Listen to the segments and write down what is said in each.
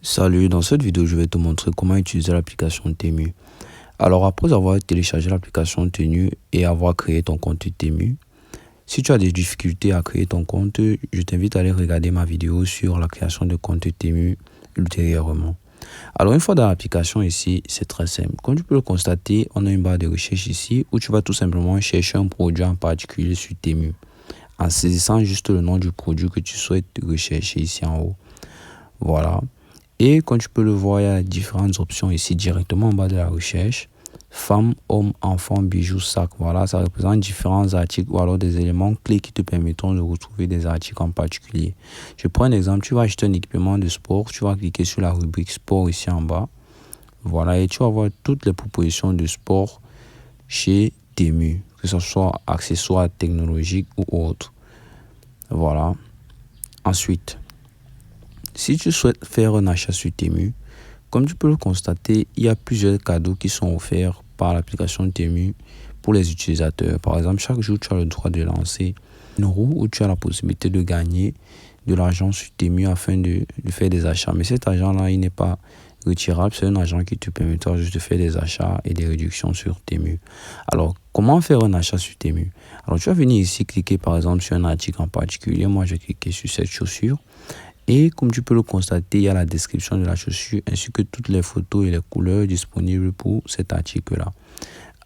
Salut, dans cette vidéo, je vais te montrer comment utiliser l'application Temu. Alors, après avoir téléchargé l'application Temu et avoir créé ton compte Temu, si tu as des difficultés à créer ton compte, je t'invite à aller regarder ma vidéo sur la création de compte Temu ultérieurement. Alors, une fois dans l'application ici, c'est très simple. Comme tu peux le constater, on a une barre de recherche ici où tu vas tout simplement chercher un produit en particulier sur Temu en saisissant juste le nom du produit que tu souhaites rechercher ici en haut. Voilà. Et comme tu peux le voir, il y a différentes options ici directement en bas de la recherche. Femmes, hommes, enfants, bijoux, sacs. Voilà, ça représente différents articles ou alors des éléments clés qui te permettront de retrouver des articles en particulier. Je prends un exemple. Tu vas acheter un équipement de sport. Tu vas cliquer sur la rubrique sport ici en bas. Voilà, et tu vas voir toutes les propositions de sport chez Temu, que ce soit accessoires technologiques ou autres. Voilà. Ensuite, si tu souhaites faire un achat sur Temu, comme tu peux le constater, il y a plusieurs cadeaux qui sont offerts par l'application Temu pour les utilisateurs. Par exemple, chaque jour, tu as le droit de lancer une roue où tu as la possibilité de gagner de l'argent sur Temu afin de faire des achats. Mais cet argent-là, il n'est pas retirable. C'est un argent qui te permettra juste de faire des achats et des réductions sur Temu. Alors, comment faire un achat sur Temu? Alors, tu vas venir ici, cliquer par exemple sur un article en particulier. Moi, je vais cliquer sur cette chaussure. Et comme tu peux le constater, il y a la description de la chaussure ainsi que toutes les photos et les couleurs disponibles pour cet article-là.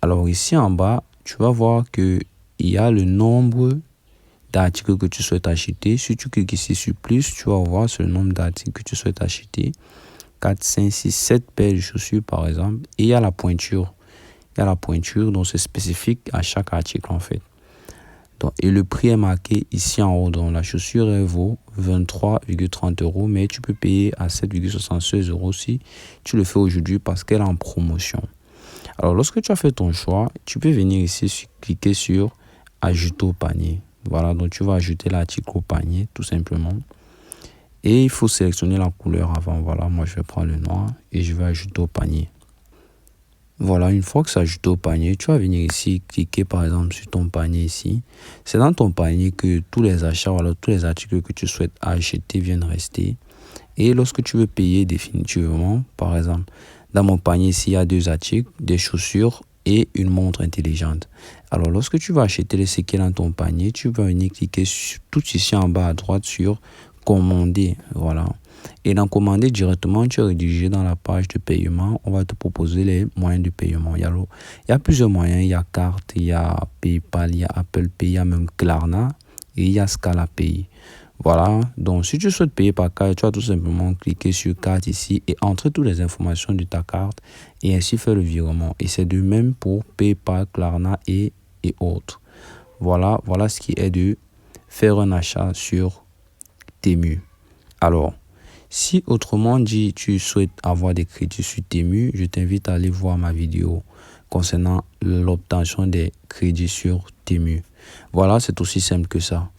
Alors ici en bas, tu vas voir qu'il y a le nombre d'articles que tu souhaites acheter. Si tu cliques ici sur plus, tu vas voir ce nombre d'articles que tu souhaites acheter. 4, 5, 6, 7 paires de chaussures par exemple. Et il y a la pointure. Il y a la pointure, donc c'est spécifique à chaque article en fait. Donc, et le prix est marqué ici en haut. Donc la chaussure elle vaut 23,30 €, mais tu peux payer à 7,76 € si tu le fais aujourd'hui parce qu'elle est en promotion. Alors lorsque tu as fait ton choix, tu peux venir ici cliquer sur ajouter au panier. Voilà, donc tu vas ajouter l'article au panier tout simplement. Et il faut sélectionner la couleur avant. Voilà, moi je vais prendre le noir et je vais ajouter au panier. Voilà, une fois que c'est ajouté au panier, tu vas venir ici, cliquer par exemple sur ton panier ici. C'est dans ton panier que tous les achats, alors tous les articles que tu souhaites acheter viennent rester. Et lorsque tu veux payer définitivement, par exemple, dans mon panier ici, il y a 2 articles, des chaussures et une montre intelligente. Alors, lorsque tu vas acheter ce qui est dans ton panier, tu vas venir cliquer tout ici en bas à droite sur commander. Voilà. Et dans commander directement, tu es rédigé dans la page de paiement. On va te proposer les moyens de paiement. Il y a plusieurs moyens. Il y a carte, il y a PayPal, il y a Apple Pay, il y a même Klarna et il y a Scala Pay. Voilà. Donc, si tu souhaites payer par carte, tu vas tout simplement cliquer sur carte ici et entrer toutes les informations de ta carte et ainsi faire le virement. Et c'est de même pour PayPal, Klarna et autres. Voilà ce qui est de faire un achat sur Temu. Alors, si autrement dit, tu souhaites avoir des crédits sur Temu, je t'invite à aller voir ma vidéo concernant l'obtention des crédits sur Temu. Voilà, c'est aussi simple que ça.